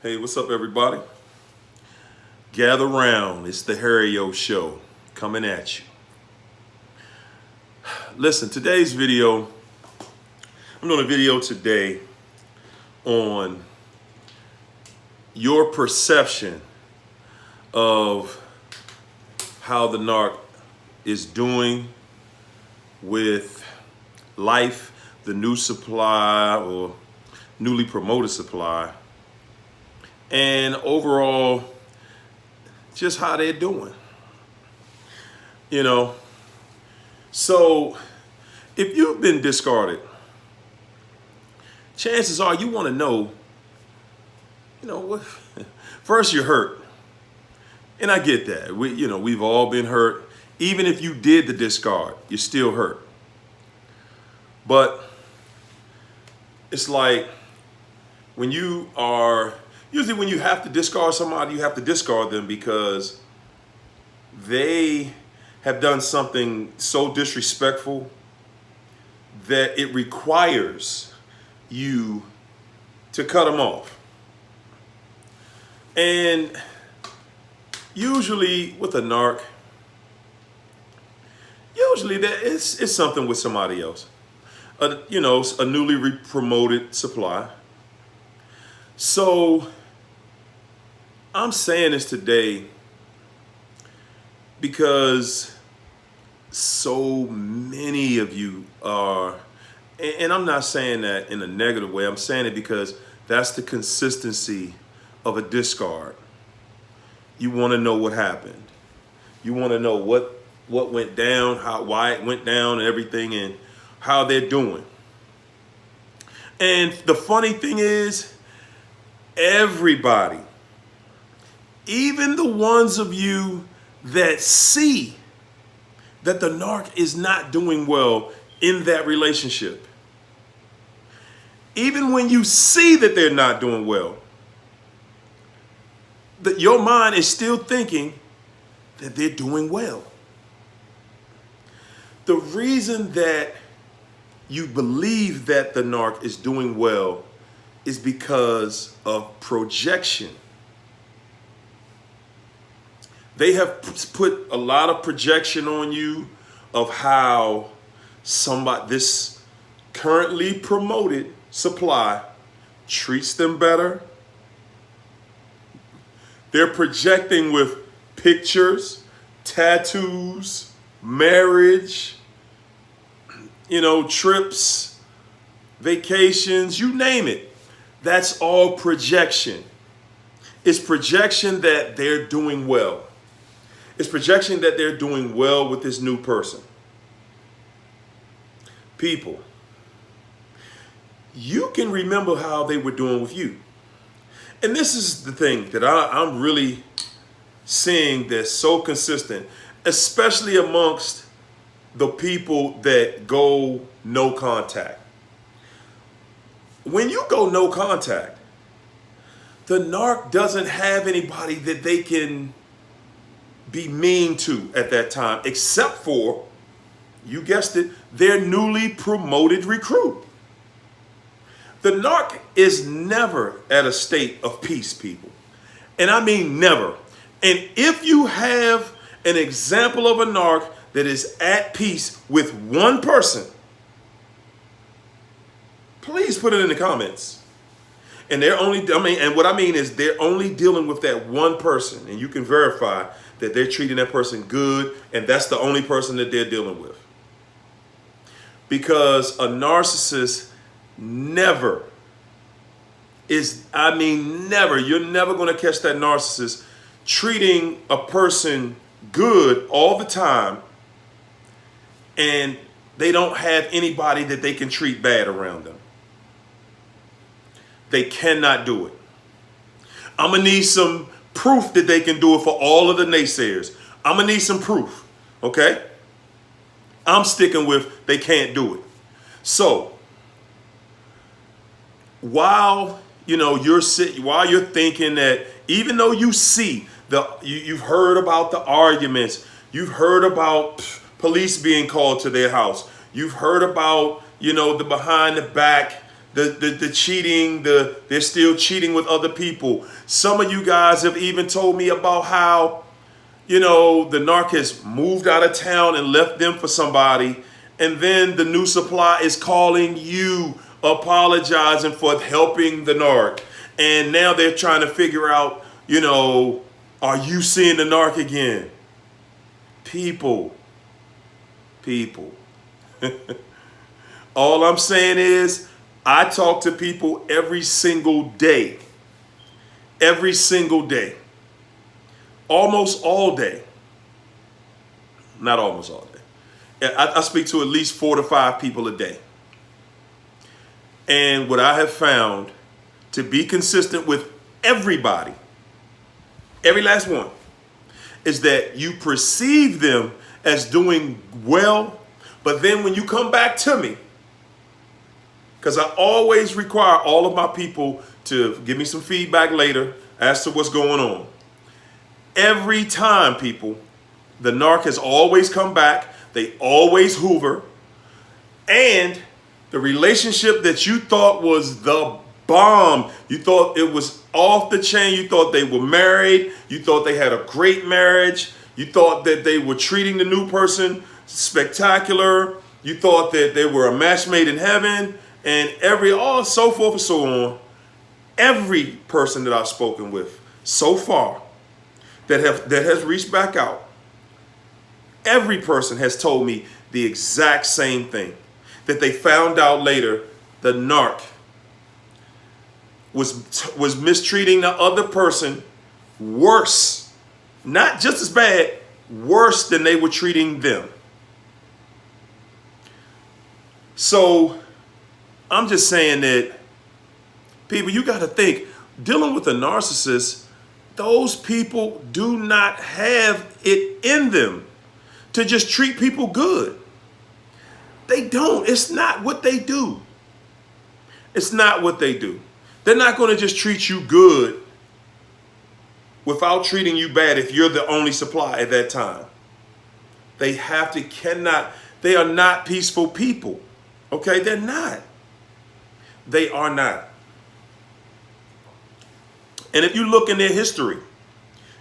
Hey, what's up, everybody? Gather round. It's the Harry-O Show coming at you. Listen, today's video, I'm doing a video today on your perception of how the narc is doing with life, the new supply or newly promoted supply, and overall, just how they're doing. So if you've been discarded, chances are you want to know, what? First, you're hurt. And I get that. We've all been hurt. Even if you did the discard, you're still hurt. But it's like usually when you have to discard somebody, you have to discard them because they have done something so disrespectful that it requires you to cut them off. And usually with a narc, it's something with somebody else. A newly promoted supply. So I'm saying this today because so many of you are, and I'm not saying that in a negative way, I'm saying it because that's the consistency of a discard. You want to know what happened. You want to know what went down, why it went down and everything, and how they're doing. And the funny thing is, everybody, even the ones of you that see that the narc is not doing well in that relationship, even when you see that they're not doing well, that your mind is still thinking that they're doing well. The reason that you believe that the narc is doing well is because of projection. They have put a lot of projection on you of how this currently promoted supply treats them better. They're projecting with pictures, tattoos, marriage, trips, vacations, you name it. That's all projection. It's projection that they're doing well. It's projection that they're doing well with this new person. People, you can remember how they were doing with you. And this is the thing that I'm really seeing that's so consistent, especially amongst the people that go no contact. When you go no contact, the narc doesn't have anybody that they can be mean to at that time, except for, you guessed it, their newly promoted recruit. The narc is never at a state of peace, people. And I mean never. And if you have an example of a narc that is at peace with one person, please put it in the comments. And what I mean is they're only dealing with that one person, and you can verify that they're treating that person good, and that's the only person that they're dealing with. Because a narcissist never, you're never going to catch that narcissist treating a person good all the time, and they don't have anybody that they can treat bad around them. They cannot do it. I'm going to need some proof that they can do it for all of the naysayers. I'm going to need some proof, okay? I'm sticking with they can't do it. So, while you're thinking that, even though you see you've heard about the arguments, you've heard about police being called to their house, you've heard about the behind the back the cheating, they're still cheating with other people. Some of you guys have even told me about how, the narc has moved out of town and left them for somebody. And then the new supply is calling you, apologizing for helping the narc. And now they're trying to figure out, are you seeing the narc again? People. All I'm saying is, I talk to people every single day. Every single day. Almost all day. Not almost all day. I speak to at least 4 to 5 people a day. And what I have found to be consistent with everybody, every last one, is that you perceive them as doing well, but then when you come back to me, because I always require all of my people to give me some feedback later as to what's going on. Every time, people, the narc has always come back. They always hoover. And the relationship that you thought was the bomb, you thought it was off the chain, you thought they were married, you thought they had a great marriage, you thought that they were treating the new person spectacular, you thought that they were a match made in heaven, and so forth and so on. Every person that I've spoken with so far that has reached back out, every person has told me the exact same thing, that they found out later the narc was mistreating the other person worse, not just as bad, worse than they were treating them. So I'm just saying that, people, you got to think, dealing with a narcissist, those people do not have it in them to just treat people good. They don't. It's not what they do. It's not what they do. They're not going to just treat you good without treating you bad if you're the only supply at that time. They are not peaceful people. Okay? They're not. They are not. And if you look in their history,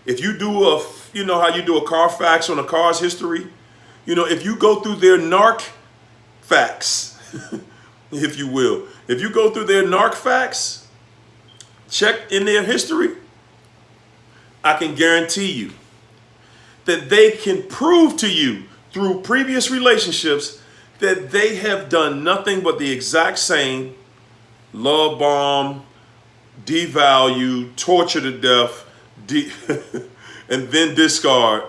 if you do how you do a Carfax on a car's history, if you go through their narc facts, if you will, if you go through their narc facts, check in their history, I can guarantee you that they can prove to you through previous relationships that they have done nothing but the exact same: love bomb, devalue, torture to death, and then discard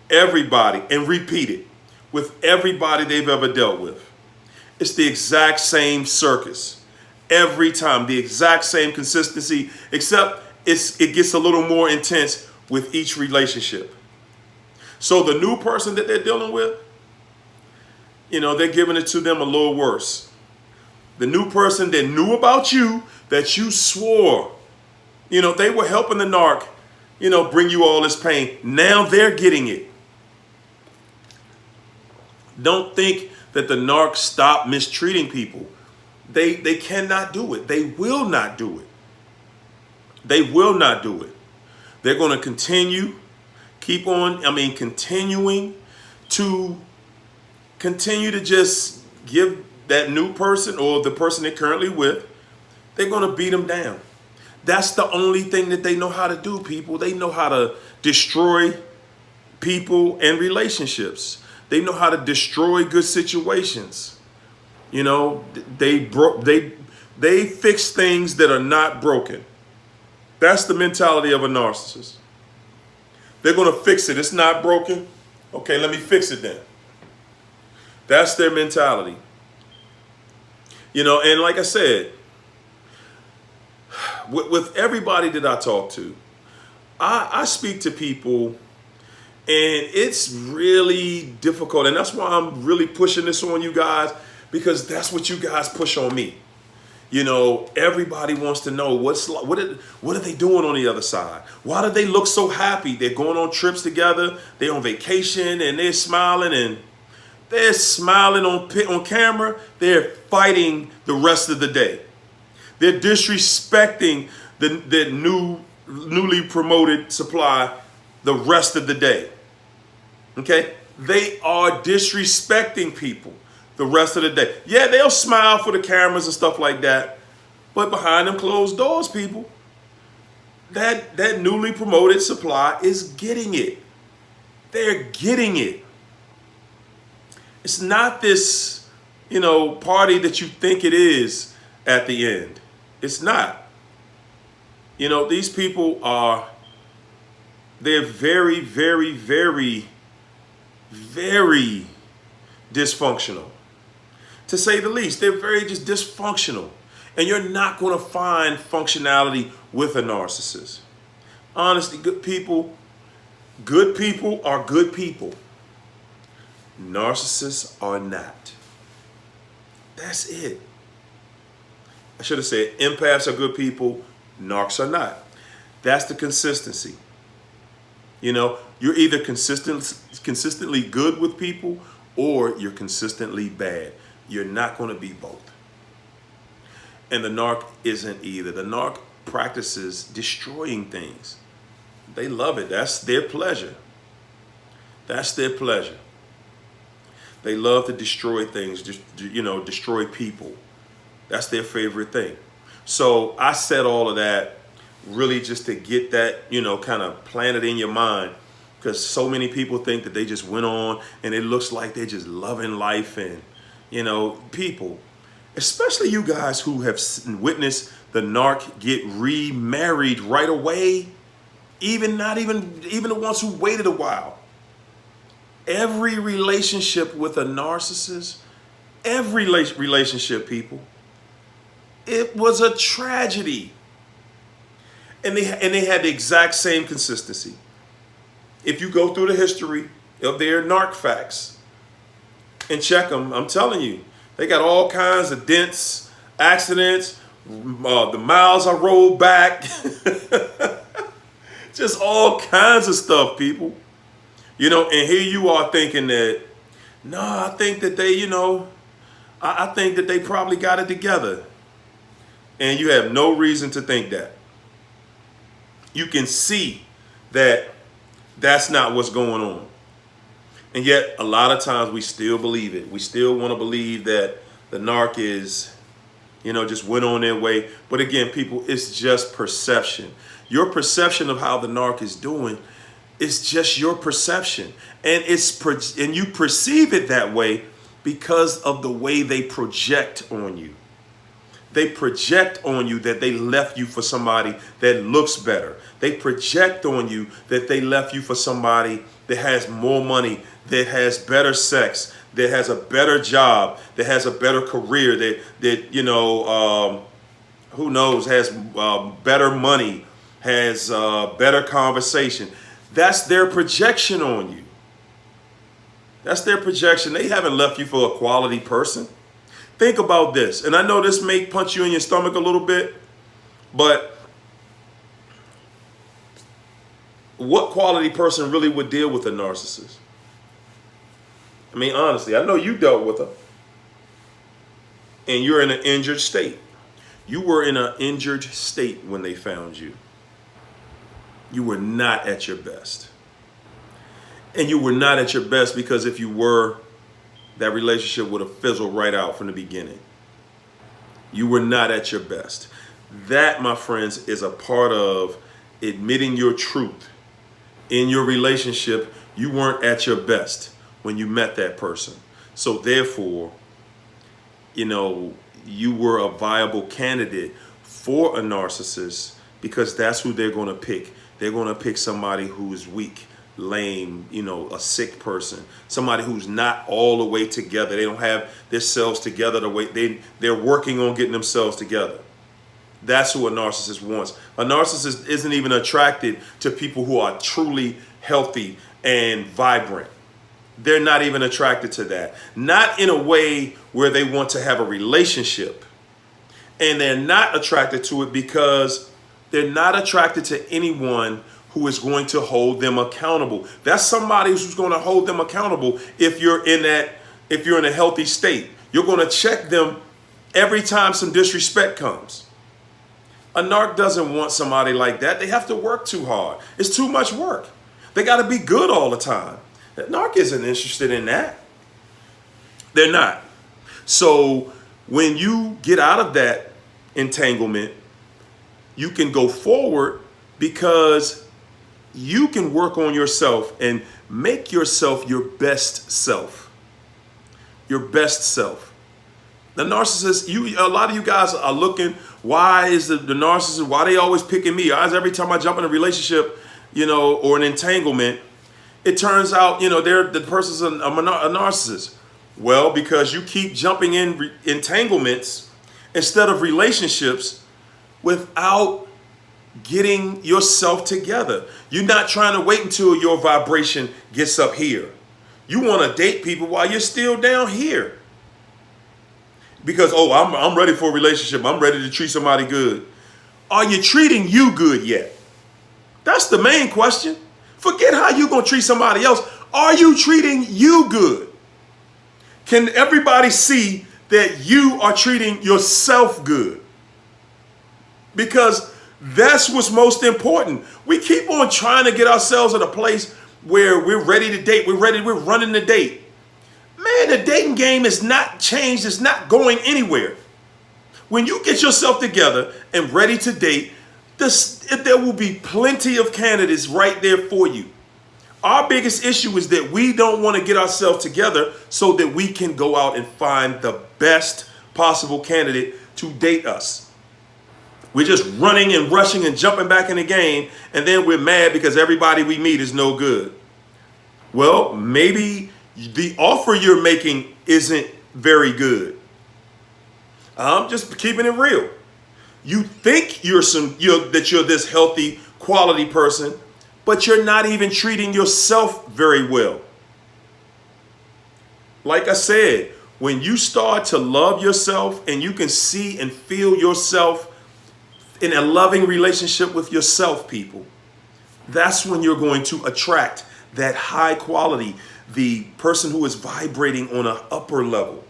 everybody and repeat it with everybody they've ever dealt with. It's the exact same circus every time, the exact same consistency, except it gets a little more intense with each relationship. So the new person that they're dealing with, they're giving it to them a little worse. The new person that knew about you, that you swore, they were helping the narc, bring you all this pain. Now they're getting it. Don't think that the narc stopped mistreating people. They cannot do it. They will not do it. They will not do it. They're going to continuing to just give that new person or the person they're currently with, they're going to beat them down. That's the only thing that they know how to do, people. They know how to destroy people and relationships. They know how to destroy good situations. They fix things that are not broken. That's the mentality of a narcissist. They're going to fix it. It's not broken. Okay, let me fix it then. That's their mentality. And like I said, with everybody that I talk to, I speak to people, and it's really difficult. And that's why I'm really pushing this on you guys, because that's what you guys push on me. Everybody wants to know what are they doing on the other side? Why do they look so happy? They're going on trips together. They're on vacation and they're smiling, and they're smiling on camera. They're fighting the rest of the day. They're disrespecting the newly promoted supply the rest of the day. Okay? They are disrespecting people the rest of the day. Yeah, they'll smile for the cameras and stuff like that, but behind them closed doors, people, that newly promoted supply is getting it. They're getting it. It's not this, party that you think it is at the end. It's not. These people they're very, very, very, very dysfunctional. To say the least, they're very just dysfunctional. And you're not going to find functionality with a narcissist. Honestly, good people are good people. Narcissists are not. That's it. I should have said empaths are good people, narcs are not. That's the consistency. You're either consistently good with people or you're consistently bad. You're not going to be both. And the narc isn't either. The narc practices destroying things. They love it. That's their pleasure. That's their pleasure. They love to destroy things, destroy people. That's their favorite thing. So I said all of that really just to get that, kind of planted in your mind, because so many people think that they just went on and it looks like they're just loving life. And, people, especially you guys who have witnessed the narc get remarried right away, even the ones who waited a while. Every relationship with a narcissist, every relationship, people, it was a tragedy. And they had the exact same consistency. If you go through the history of their narc facts and check them, I'm telling you, they got all kinds of dents, accidents, the miles I rolled back, just all kinds of stuff, people. And here you are thinking that, no, I think that they, I think that they probably got it together. And you have no reason to think that. You can see that that's not what's going on. And yet, a lot of times we still believe it. We still want to believe that the narc is, just went on their way. But again, people, it's just perception. Your perception of how the narc is doing is just your perception. And and you perceive it that way because of the way they project on you. They project on you that they left you for somebody that looks better. They project on you that they left you for somebody that has more money, that has better sex, that has a better job, that has a better career, that who knows, has better money, has better conversation. That's their projection on you. That's their projection. They haven't left you for a quality person. Think about this, and I know this may punch you in your stomach a little bit, but what quality person really would deal with a narcissist? I mean, honestly, I know you dealt with her, and you're in an injured state. You were in an injured state when they found you. You were not at your best. And you were not at your best because if you were, that relationship would have fizzled right out from the beginning. You were not at your best. That, my friends, is a part of admitting your truth. In your relationship, you weren't at your best when you met that person. So therefore, you were a viable candidate for a narcissist because that's who they're going to pick. They're going to pick somebody who is weak, lame, a sick person, somebody who's not all the way together. They don't have themselves together the way they're working on getting themselves together. That's who a narcissist wants. A narcissist isn't even attracted to people who are truly healthy and vibrant. They're not even attracted to that. Not in a way where they want to have a relationship. And they're not attracted to it because they're not attracted to anyone who is going to hold them accountable. That's somebody who's going to hold them accountable if you're in a healthy state. You're going to check them every time some disrespect comes. A narc doesn't want somebody like that. They have to work too hard. It's too much work. They got to be good all the time. The narc isn't interested in that. They're not. So when you get out of that entanglement, you can go forward because you can work on yourself and make yourself your best self. Your best self. The narcissist, a lot of you guys are looking, why is the narcissist, why they always picking me? Why is every time I jump in a relationship, or an entanglement, it turns out, the person's a narcissist. Well, because you keep jumping in entanglements instead of relationships without getting yourself together. You're not trying to wait until your vibration gets up here. You want to date people while you're still down here. Because, I'm ready for a relationship. I'm ready to treat somebody good. Are you treating you good yet? That's the main question. Forget how you're going to treat somebody else. Are you treating you good? Can everybody see that you are treating yourself good? Because that's what's most important. We keep on trying to get ourselves at a place where we're ready to date. We're running the date. Man, the dating game is not changed. It's not going anywhere. When you get yourself together and ready to date, there will be plenty of candidates right there for you. Our biggest issue is that we don't want to get ourselves together so that we can go out and find the best possible candidate to date us. We're just running and rushing and jumping back in the game, and then we're mad because everybody we meet is no good. Well, maybe the offer you're making isn't very good. I'm just keeping it real. You think that you're this healthy, quality person, but you're not even treating yourself very well. Like I said, when you start to love yourself and you can see and feel yourself in a loving relationship with yourself, people, that's when you're going to attract that high quality, the person who is vibrating on an upper level.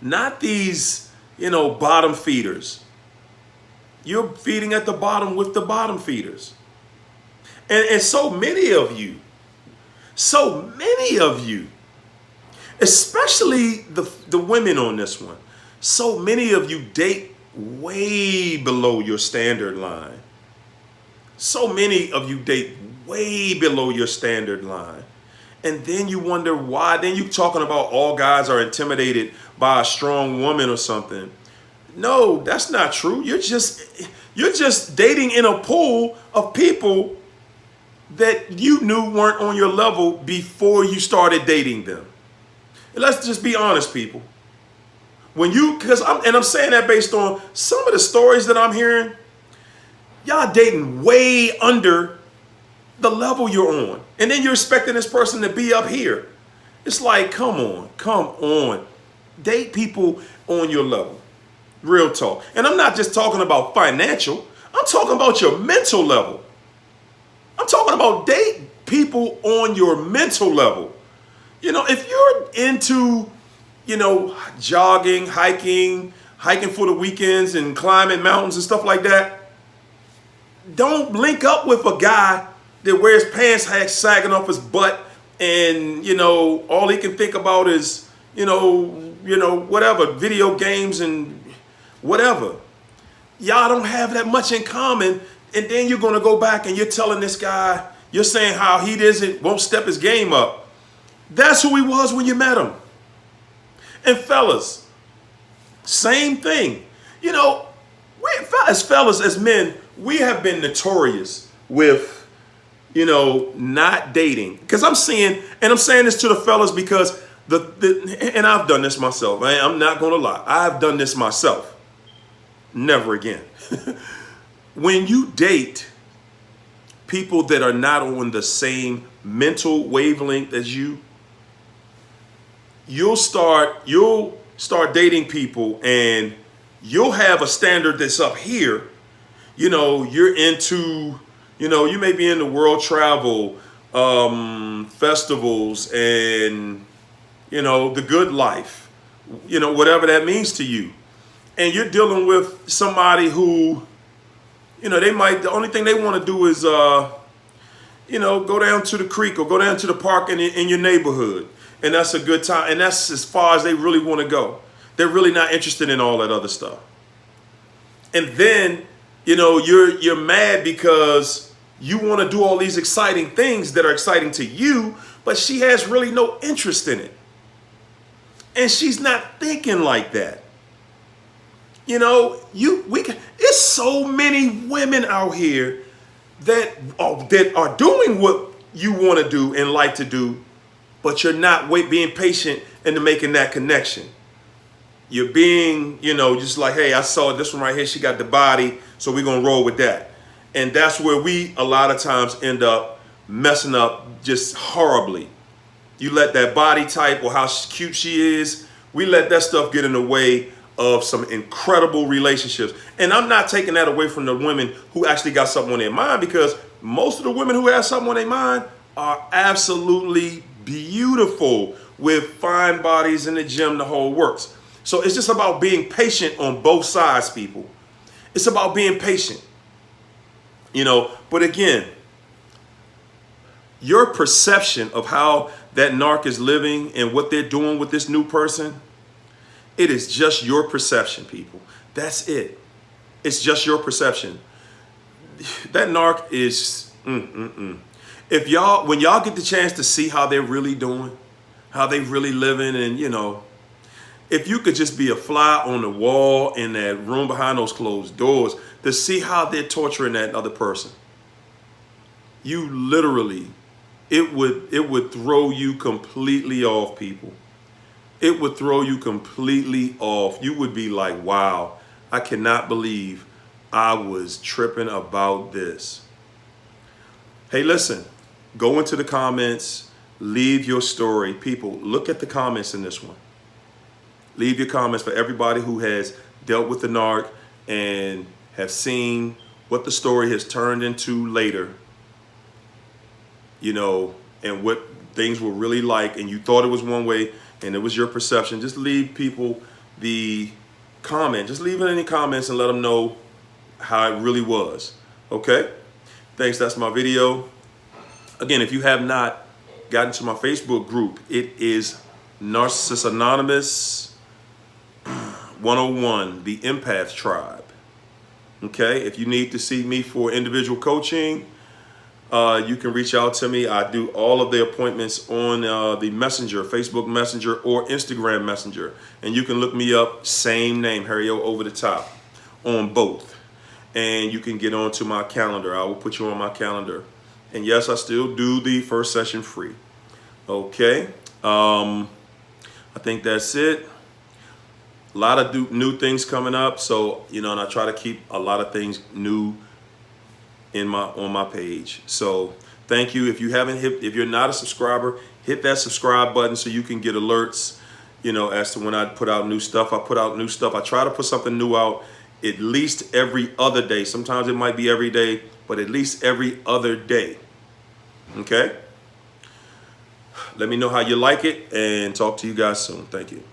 Not these, bottom feeders. You're feeding at the bottom with the bottom feeders. And so many of you, especially the women on this one, so many of you date way below your standard line. So many of you date way below your standard line. And then you wonder why. Then you're talking about all guys are intimidated by a strong woman or something. No, that's not true. You're just dating in a pool of people that you knew weren't on your level before you started dating them. And let's just be honest, people. I'm saying that based on some of the stories that I'm hearing. Y'all dating way under the level you're on. And then you're expecting this person to be up here. It's like, come on. Date people on your level. Real talk. And I'm not just talking about financial. I'm talking about your mental level. I'm talking about date people on your mental level. If you're into, jogging, hiking for the weekends and climbing mountains and stuff like that, don't link up with a guy that wears pants sagging off his butt and, all he can think about is, whatever, video games and whatever. Y'all don't have that much in common. And then you're going to go back and you're telling this guy, you're saying how he won't step his game up. That's who he was when you met him. And fellas, same thing. As men, we have been notorious with, not dating. Because I'm saying this to the fellas because and I've done this myself. I'm not going to lie. I've done this myself. Never again. When you date people that are not on the same mental wavelength as you'll start dating people and you'll have a standard that's up here. You're into, you may be into world travel, festivals and, the good life, whatever that means to you. and you're dealing with somebody who, the only thing they want to do is, go down to the creek or go down to the park in your neighborhood. And that's a good time. And that's as far as they really want to go. They're really not interested in all that other stuff. And then, you're mad because you want to do all these exciting things that are exciting to you, but she has really no interest in it. And she's not thinking like that. It's so many women out here that are doing what you want to do and like to do, but you're not being patient into making that connection. You're being, just like, hey, I saw this one right here. She got the body, so we're going to roll with that. And that's where we, a lot of times, end up messing up just horribly. You let that body type or how cute she is, we let that stuff get in the way of some incredible relationships. And I'm not taking that away from the women who actually got something on their mind, because most of the women who have something on their mind are absolutely beautiful with fine bodies in the gym, the whole works. So it's just about being patient on both sides, people. It's about being patient. But again, your perception of how that narc is living and what they're doing with this new person, it is just your perception, people. That's it. It's just your perception. That narc is, When y'all get the chance to see how they're really doing, how they really living, and if you could just be a fly on the wall in that room behind those closed doors to see how they're torturing that other person, you literally, it would throw you completely off, people. It would throw you completely off. You would be like, wow, I cannot believe I was tripping about this. Hey, listen, go into the comments, leave your story. People, look at the comments in this one. Leave your comments for everybody who has dealt with the narc and have seen what the story has turned into later, and what things were really like, and you thought it was one way and it was your perception. Just leave people the comment. Just leave it in the comments and let them know how it really was. Okay? Thanks. That's my video. Again, if you have not gotten to my Facebook group, it is Narcissist Anonymous 101, the Empath Tribe. Okay? If you need to see me for individual coaching, you can reach out to me. I do all of the appointments on the Messenger, Facebook Messenger or Instagram Messenger. And you can look me up, same name, Harry-O over the top, on both. And you can get onto my calendar. I will put you on my calendar. And yes, I still do the first session free. Okay. I think that's it. A lot of new things coming up. So, and I try to keep a lot of things new on my page. So thank you. If you're not a subscriber, hit that subscribe button so you can get alerts, as to when I put out new stuff. I put out new stuff. I try to put something new out at least every other day. Sometimes it might be every day, but at least every other day. Okay? Let me know how you like it, and talk to you guys soon. Thank you.